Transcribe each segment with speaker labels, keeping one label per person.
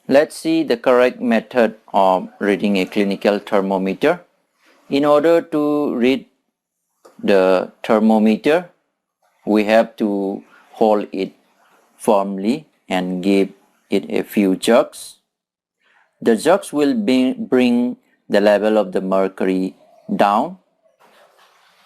Speaker 1: Let's see the correct method of reading a clinical thermometer. In order to read the thermometer, we have to hold it firmly and give it a few jerks. The jerks will bring the level of the mercury down.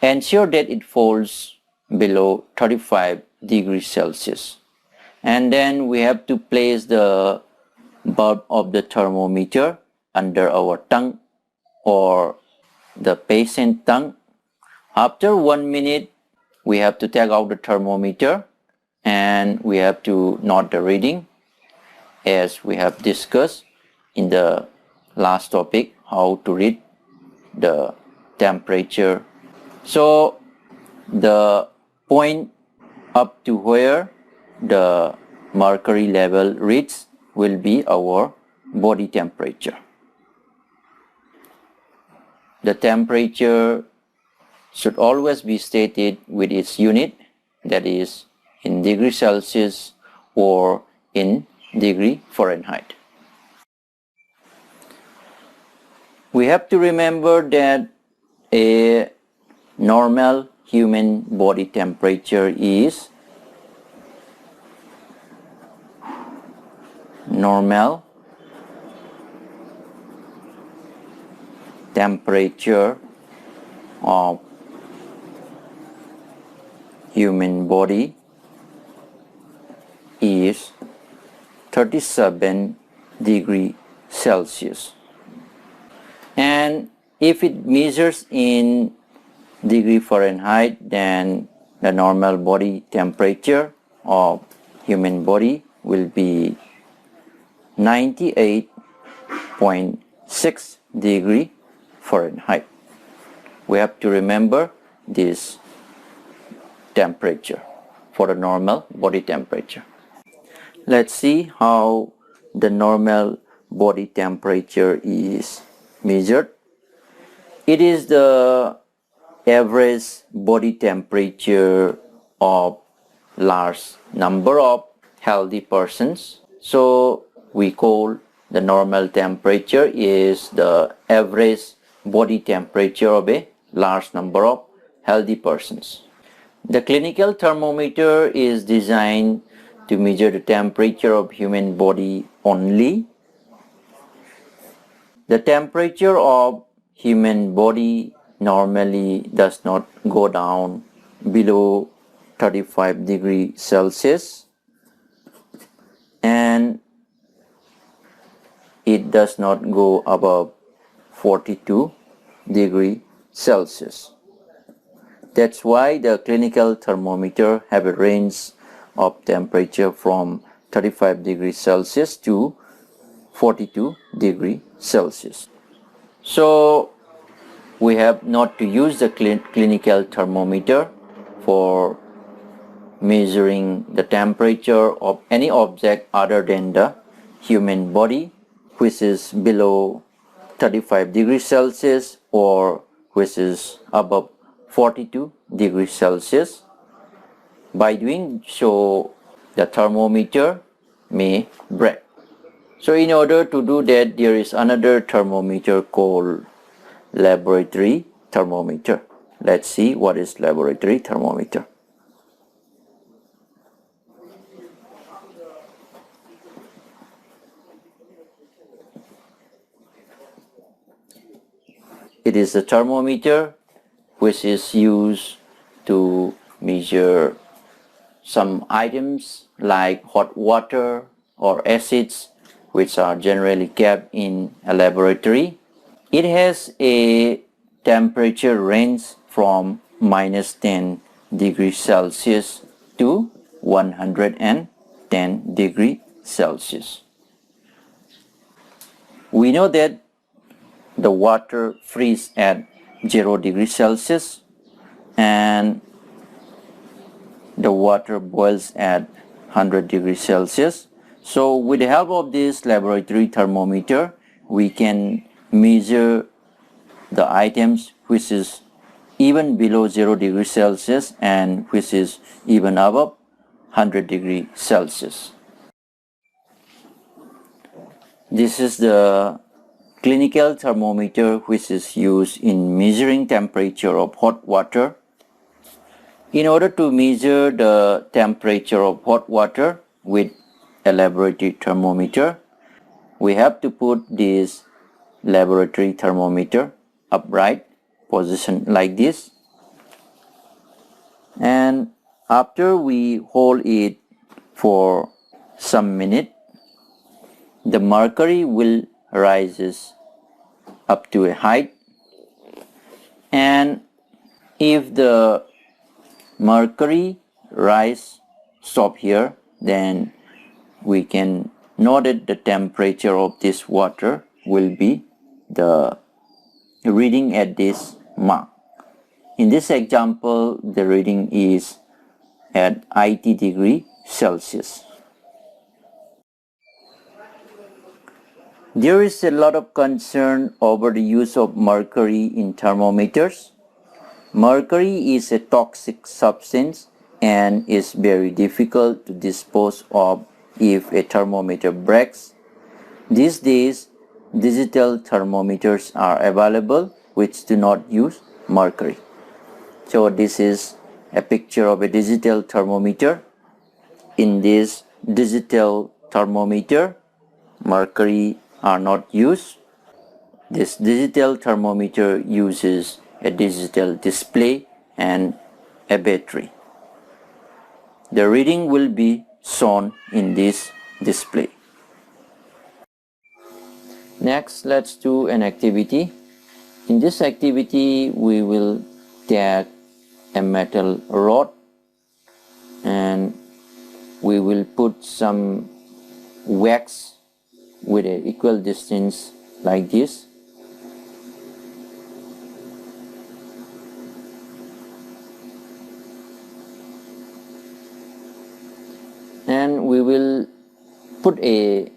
Speaker 1: Ensure that it falls below 35 degrees Celsius. And then we have to place the bulb of the thermometer under our tongue or the patient tongue. After 1 minute, we have to take out the thermometer and we have to note the reading as we have discussed in the last topic, how to read the temperature. So the point up to where the mercury level reads will be our body temperature. The temperature should always be stated with its unit, that is in degrees Celsius or in degree Fahrenheit. We have to remember that a normal human body temperature is normal temperature of human body is 37 degrees Celsius. And if it measures in degree Fahrenheit, then the normal body temperature of human body will be 98.6 degree Fahrenheit. We have to remember this temperature for the normal body temperature. Let's see how the normal body temperature is measured. It is the average body temperature of large number of healthy persons. So we call the normal temperature is the average body temperature of a large number of healthy persons. The clinical thermometer is designed to measure the temperature of human body only. The temperature of human body normally does not go down below 35 degrees Celsius, and it does not go above 42 degrees Celsius. That's why the clinical thermometer have a range of temperature from 35 degrees Celsius to 42 degrees Celsius. So we have not to use the clinical thermometer for measuring the temperature of any object other than the human body, which is below 35 degrees Celsius or which is above 42 degrees Celsius. By doing so, the thermometer may break. So in order to do that, there is another thermometer called laboratory thermometer. Let's see what is laboratory thermometer. It is a thermometer which is used to measure some items like hot water or acids, which are generally kept in a laboratory. It has a temperature range from minus 10 degrees Celsius to 110 degrees Celsius. We know that the water freezes at 0 degrees Celsius and the water boils at 100 degrees Celsius. So with the help of this laboratory thermometer, we can measure the items which is even below 0 degrees Celsius and which is even above 100 degrees Celsius. This is the clinical thermometer which is used in measuring temperature of hot water. In order to measure the temperature of hot water with a laboratory thermometer, we have to put this laboratory thermometer upright, positioned like this. And after we hold it for some minute, the mercury will rises up to a height, and if the mercury rise stop here, then we can know that the temperature of this water will be the reading at this mark. In this example, the reading is at 80 degree Celsius. There is a lot of concern over the use of mercury in thermometers. Mercury is a toxic substance and is very difficult to dispose of if a thermometer breaks. These days, digital thermometers are available which do not use mercury. So this is a picture of a digital thermometer. In this digital thermometer, mercury are not used. This digital thermometer uses a digital display and a battery. The reading will be shown in this display. Next, let's do an activity. In this activity, we will take a metal rod and we will put some wax with an equal distance like this. And we will put a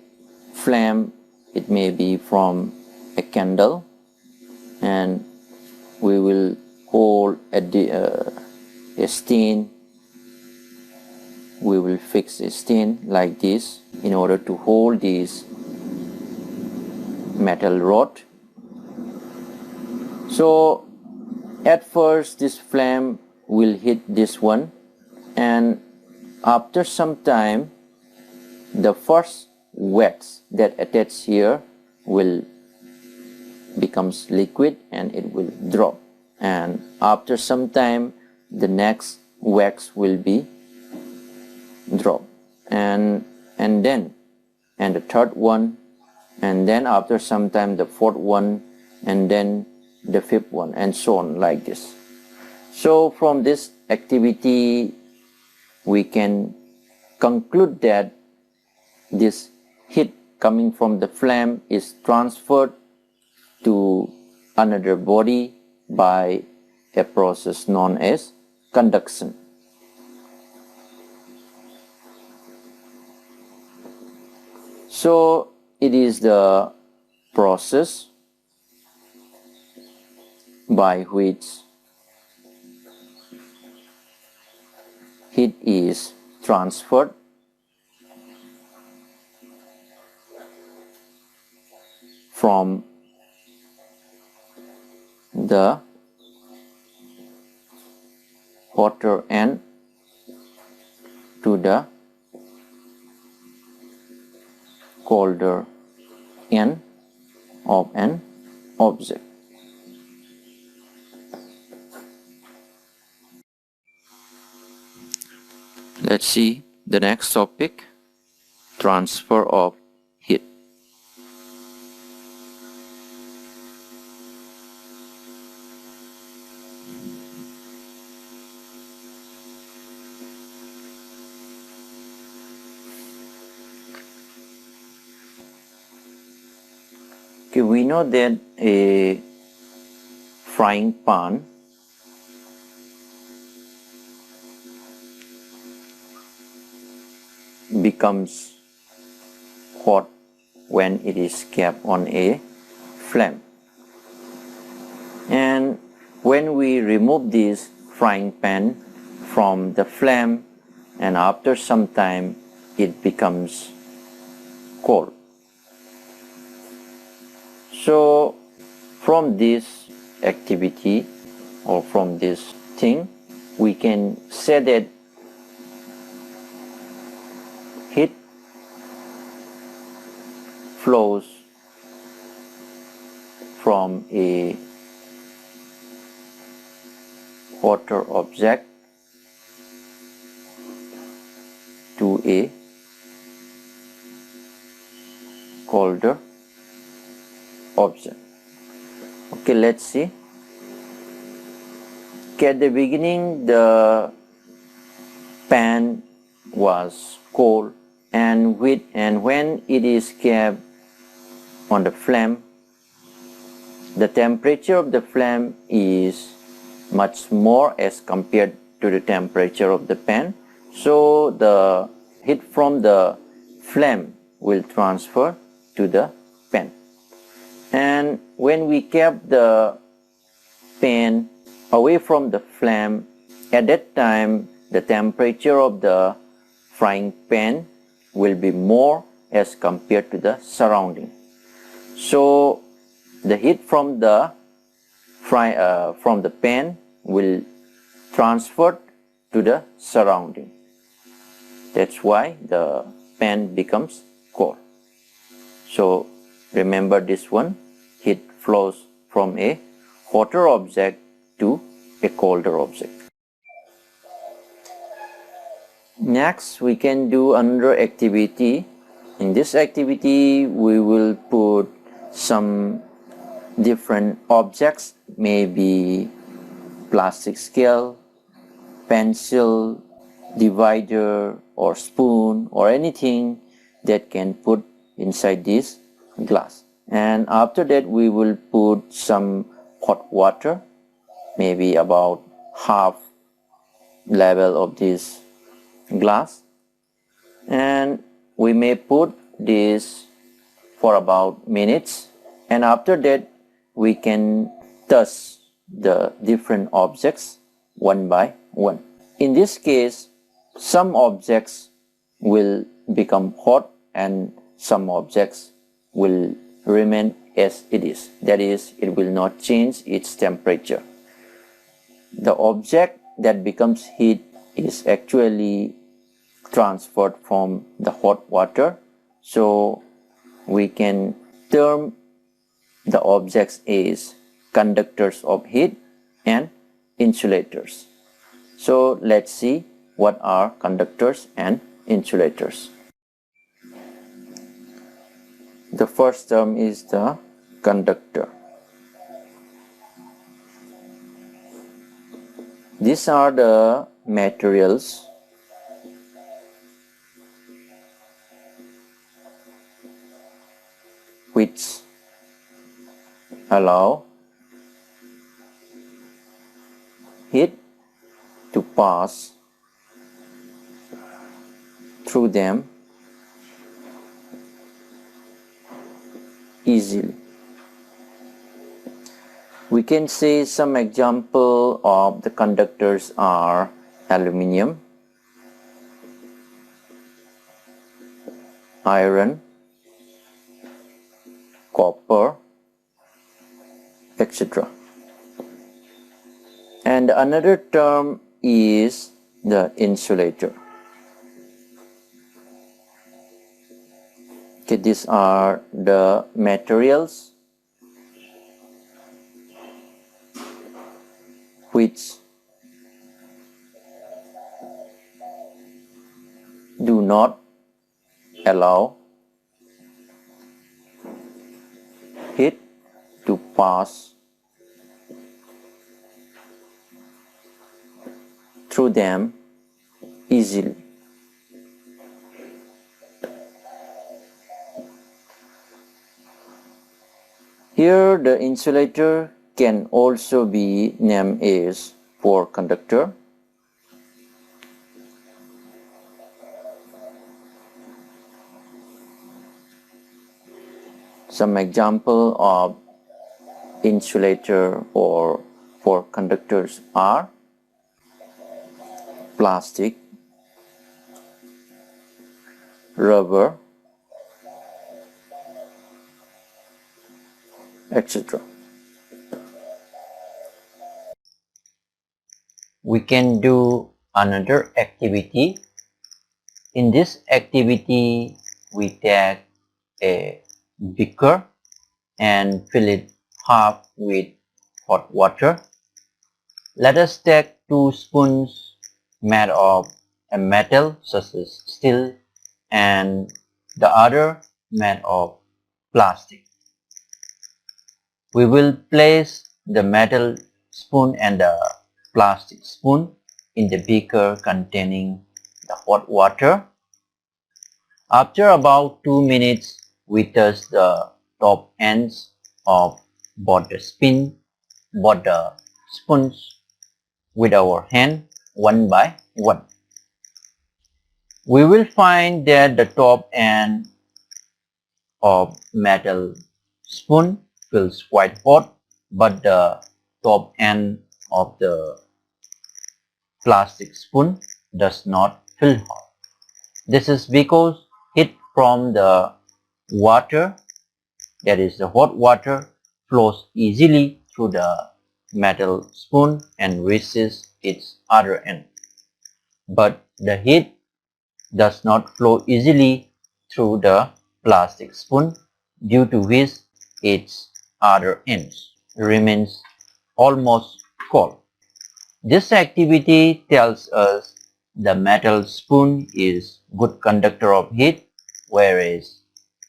Speaker 1: flame, it may be from a candle, and we will hold a stain. We will fix a stain like this in order to hold this metal rod. So at first this flame will hit this one, and after some time the first wax that attached here will becomes liquid and it will drop, and after some time the next wax will be drop, and the third one, and then after some time the fourth one, and then the fifth one, and so on like this. So from this activity we can conclude that this heat coming from the flame is transferred to another body by a process known as conduction. So it is the process by which heat is transferred from the hotter end to the colder end of an object. Let's see the next topic, transfer of heat. Okay, we know that a frying pan becomes hot when it is kept on a flame, and when we remove this frying pan from the flame, and after some time it becomes cold. So from this activity or from this thing, we can say that heat flows from a hotter object to a colder object. Okay, let's see. Okay, at the beginning the pan was cold and when it is kept on the flame, the temperature of the flame is much more as compared to the temperature of the pan. So the heat from the flame will transfer to the pan. And when we kept the pan away from the flame, at that time the temperature of the frying pan will be more as compared to the surrounding. So the heat from the pan will transfer to the surrounding. That's why the pan becomes cold. So remember this one, heat flows from a hotter object to a colder object. Next, we can do another activity. In this activity, we will put some different objects, maybe plastic scale, pencil, divider or spoon or anything that can put inside this glass. And after that we will put some hot water, maybe about half level of this glass, and we may put this for about minutes, and after that we can touch the different objects one by one. In this case, some objects will become hot and some objects will remain as it is. That is, it will not change its temperature. The object that becomes heat is actually transferred from the hot water. So we can term the objects as conductors of heat and insulators. So let's see what are conductors and insulators. The first term is the conductor. These are the materials which allow heat to pass through them easily. We can say some example of the conductors are aluminium, iron, copper, etc. And another term is the insulator. Okay, these are the materials which do not allow heat to pass through them easily. Here the insulator can also be named as poor conductor. Some example of insulator or poor conductors are plastic, rubber, etc. We can do another activity. In this activity, we take a beaker and fill it half with hot water. Let us take 2 spoons made of a metal such as steel and the other made of plastic. We will place the metal spoon and the plastic spoon in the beaker containing the hot water. After about 2 minutes, we touch the top ends of both the spoons with our hand one by one. We will find that the top end of metal spoon feels quite hot, but the top end of the plastic spoon does not feel hot. This is because heat from the water, that is the hot water, flows easily through the metal spoon and reaches its other end. But the heat does not flow easily through the plastic spoon, due to which its other ends remains almost cold. This activity tells us the metal spoon is good conductor of heat, whereas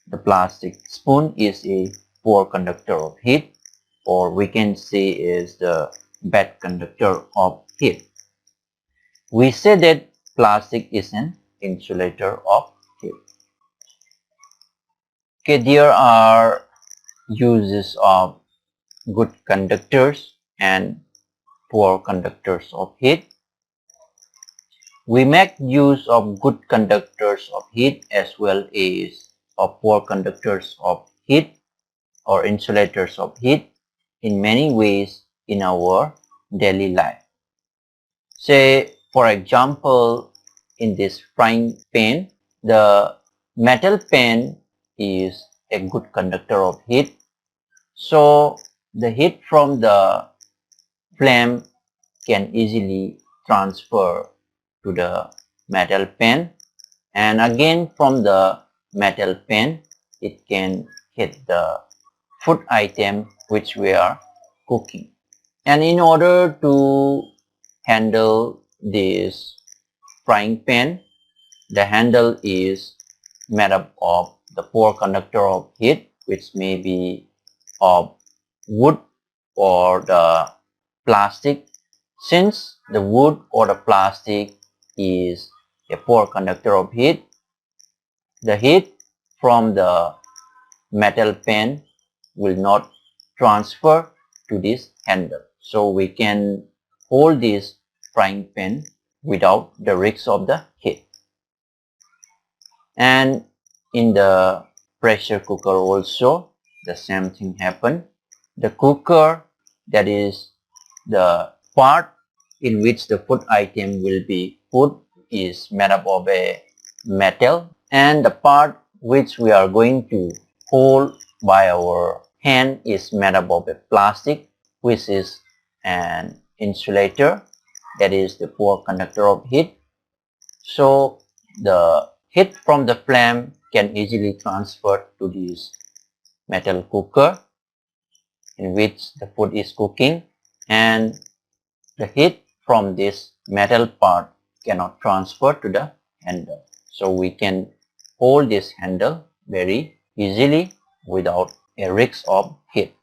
Speaker 1: the plastic spoon is a poor conductor of heat, or we can say is the bad conductor of heat. We say that plastic is an insulator of heat. Okay, there are uses of good conductors and poor conductors of heat. We make use of good conductors of heat as well as of poor conductors of heat or insulators of heat in many ways in our daily life. Say, for example, in this frying pan, the metal pan is a good conductor of heat. So the heat from the flame can easily transfer to the metal pan, and again from the metal pan it can hit the food item which we are cooking. And in order to handle this frying pan, the handle is made up of the poor conductor of heat, which may be of wood or the plastic. Since the wood or the plastic is a poor conductor of heat, the heat from the metal pan will not transfer to this handle. So we can hold this frying pan without the risk of the heat. And in the pressure cooker also the same thing happen. The cooker, that is the part in which the food item will be put, is made up of a metal, and the part which we are going to hold by our hand is made up of a plastic, which is an insulator, that is the poor conductor of heat. So the heat from the flame can easily transfer to this metal cooker in which the food is cooking, and the heat from this metal part cannot transfer to the handle. So we can hold this handle very easily without a risk of heat.